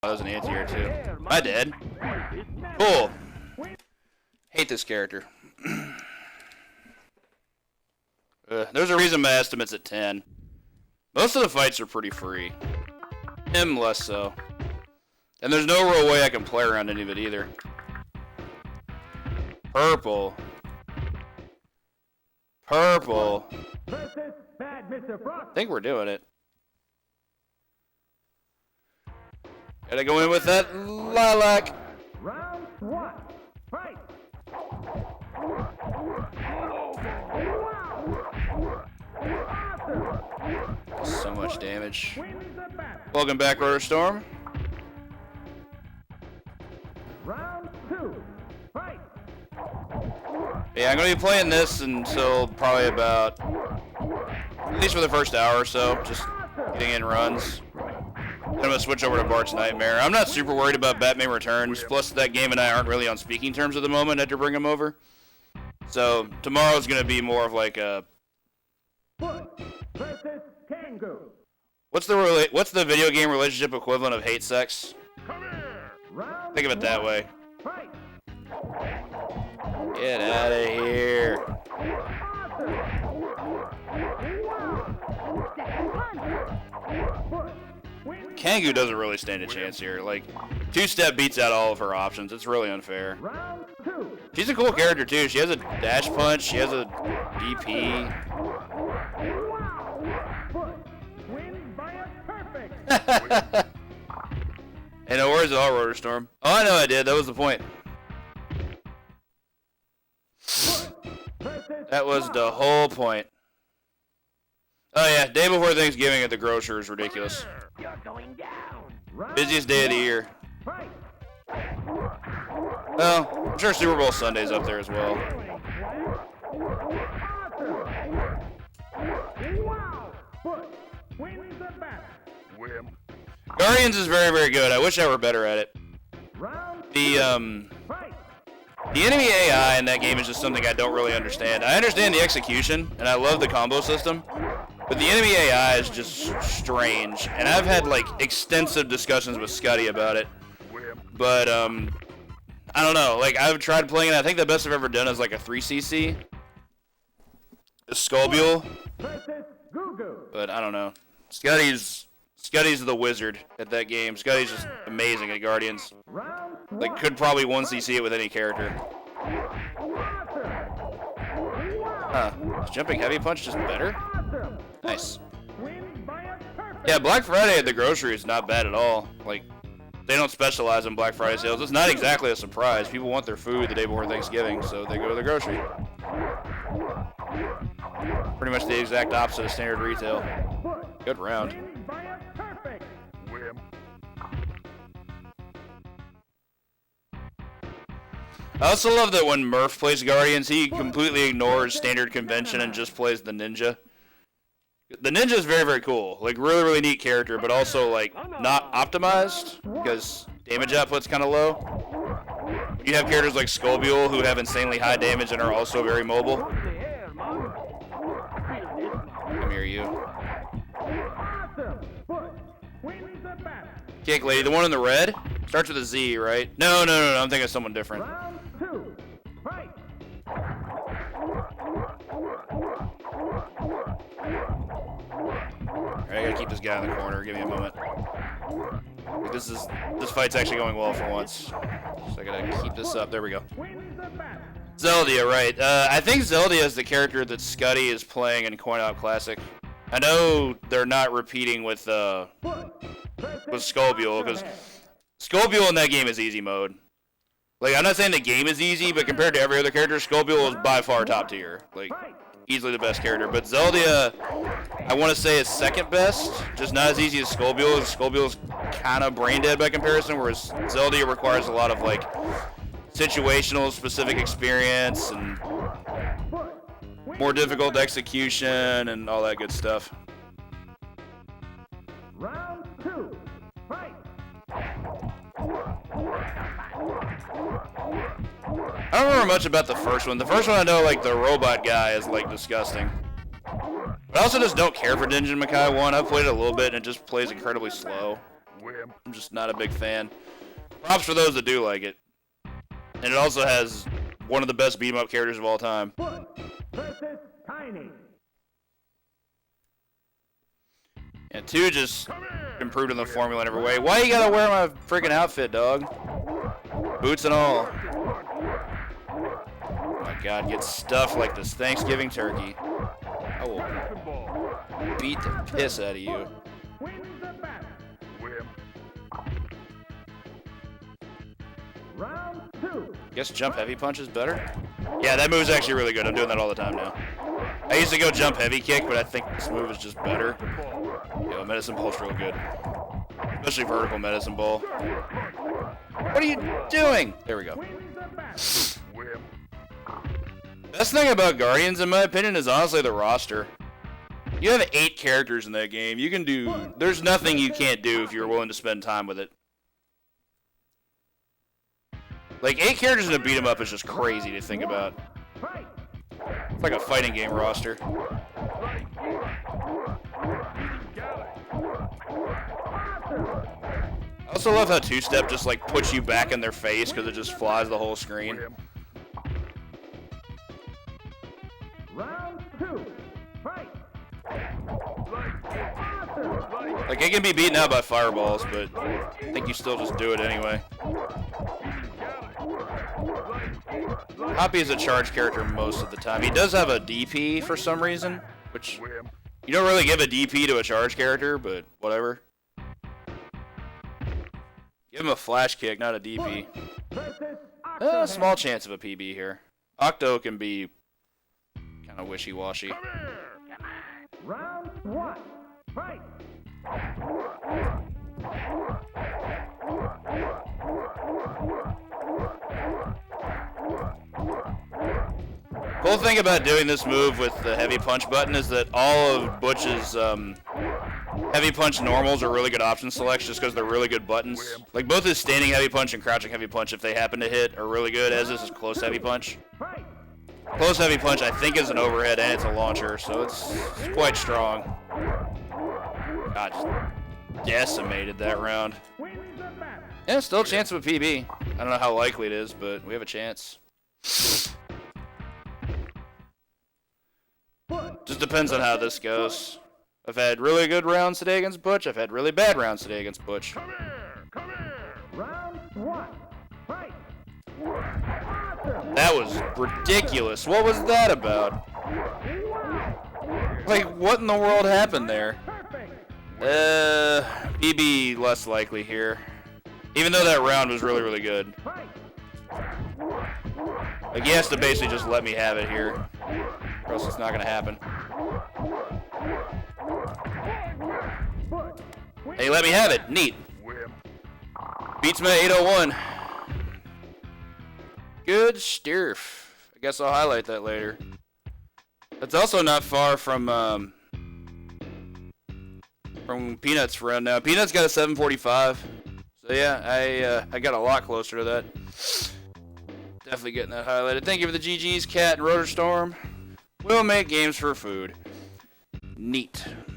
that was an anti-air too. I did. Cool. Hate this character. There's a reason my estimate's at 10. Most of the fights are pretty free. Him less so. And there's no real way I can play around any of it either. Purple. Purple. I think we're doing it. Gotta go in with that lilac. Round 1. Fight. So much damage. Welcome back, Rotor Storm. Round 2. Fight. Yeah, I'm gonna be playing this until probably about, at least for the first hour or so, just getting in runs. I'm gonna switch over to Bart's Nightmare. I'm not super worried about Batman Returns. Plus, that game and I aren't really on speaking terms at the moment. I had to bring him over. So tomorrow's gonna be more of like a. What's the video game relationship equivalent of hate sex? Think of it that way. Get out of here. Kangoo doesn't really stand a chance here. Like, two-step beats out all of her options. It's really unfair. She's a cool character, too. She has a dash punch. She has a DP. Hey, no worries at all, Rotor Storm. Oh, I know I did. That was the point. That was the whole point. Oh, yeah. Day before Thanksgiving at the grocer is ridiculous. Busiest day of the year. Well, I'm sure Super Bowl Sunday's up there as well. Guardians is very, very good. I wish I were better at it. The enemy AI in that game is just something I don't really understand. I understand the execution, and I love the combo system, but the enemy AI is just strange. And I've had, like, extensive discussions with Scuddy about it. But, I don't know. Like, I've tried playing it. I think the best I've ever done is, like, a 3cc. A Skullbuel. But, I don't know. Scuddy's the wizard at that game. Scuddy's just amazing at Guardians. Like, could probably 1cc it with any character. Huh. Is jumping heavy punch just better? Nice. Yeah, Black Friday at the grocery is not bad at all. Like, they don't specialize in Black Friday sales. It's not exactly a surprise. People want their food the day before Thanksgiving, so they go to the grocery. Pretty much the exact opposite of standard retail. Good round. I also love that when Murph plays Guardians, he completely ignores standard convention and just plays the ninja. The ninja is very, very cool. Like, really, really neat character, but also, like, not optimized, because damage output's kind of low. You have characters like Skullbuel who have insanely high damage and are also very mobile. Come here, you. Kick Lady, the one in the red? Starts with a Z, right? No, I'm thinking of someone different. Alright, I gotta keep this guy in the corner. Give me a moment. This fight's actually going well for once. So I gotta keep this up. There we go. Zeldia, right. I think Zeldia is the character that Scuddy is playing in Coin Op Classic. I know they're not repeating with Skullbuel, because Skullbuel in that game is easy mode. Like, I'm not saying the game is easy, but compared to every other character, Skullbuel is by far top tier. Like, easily the best character. But Zeldia, I want to say is second best. Just not as easy as Skullbuel. Skullbuel's kind of brain dead by comparison, whereas Zeldia requires a lot of, like, situational specific experience and more difficult execution and all that good stuff. Round 2. Fight. I don't remember much about the first one. The first one I know, like, the robot guy is, like, disgusting. But I also just don't care for Dungeon Makai 1. I've played it a little bit and it just plays incredibly slow. I'm just not a big fan. Props for those that do like it. And it also has one of the best beat 'em up characters of all time. Butch versus Tiny. And 2 just improved on the formula in every way. Why you gotta wear my freaking outfit, dog? Boots and all. Oh my god, get stuffed like this Thanksgiving turkey. I will beat the piss out of you. Wins the battle. Round 2. Guess jump heavy punch is better? Yeah, that move's actually really good. I'm doing that all the time now. I used to go jump heavy kick, but I think this move is just better. Yeah, medicine ball's real good. Especially vertical medicine ball. What are you doing? There we go. Wins the battle. Best thing about Guardians, in my opinion, is honestly the roster. You have 8 characters in that game. You can do... There's nothing you can't do if you're willing to spend time with it. Like, 8 characters in a beat 'em up is just crazy to think about. Fight. It's like a fighting game roster. I also love how 2-step just like puts you back in their face because it just flies the whole screen. Round 2. Fight. Like, it can be beaten out by fireballs, but I think you still just do it anyway. Hoppy is a charge character most of the time. He does have a DP for some reason, which you don't really give a DP to a charge character, but whatever. Give him a flash kick, not a DP. Small chance of a PB here. Octo can be kind of wishy-washy. Round 1. Fight. Cool thing about doing this move with the heavy punch button is that all of Butch's heavy punch normals are really good option selects just because they're really good buttons. Like both his standing heavy punch and crouching heavy punch, if they happen to hit, are really good, as is his close heavy punch. Fight. Close heavy punch, I think, is an overhead and it's a launcher, so it's quite strong. God, just decimated that round. Wins the battle. Yeah, still a chance of a PB. I don't know how likely it is, but we have a chance. Just depends on how this goes. I've had really good rounds today against Butch. I've had really bad rounds today against Butch. Round 1. Fight. That was ridiculous. What was that about? Like, what in the world happened there? PB less likely here. Even though that round was really, really good. Like, he has to basically just let me have it here, or else it's not going to happen. Hey, let me have it. Neat. Beats my 801. Good sturf. I guess I'll highlight that later. That's also not far from Peanut's round now. Peanut's got a 745. So yeah, I got a lot closer to that. Definitely getting that highlighted. Thank you for the GGs, Cat and Rotor Storm. We'll make games for food. Neat.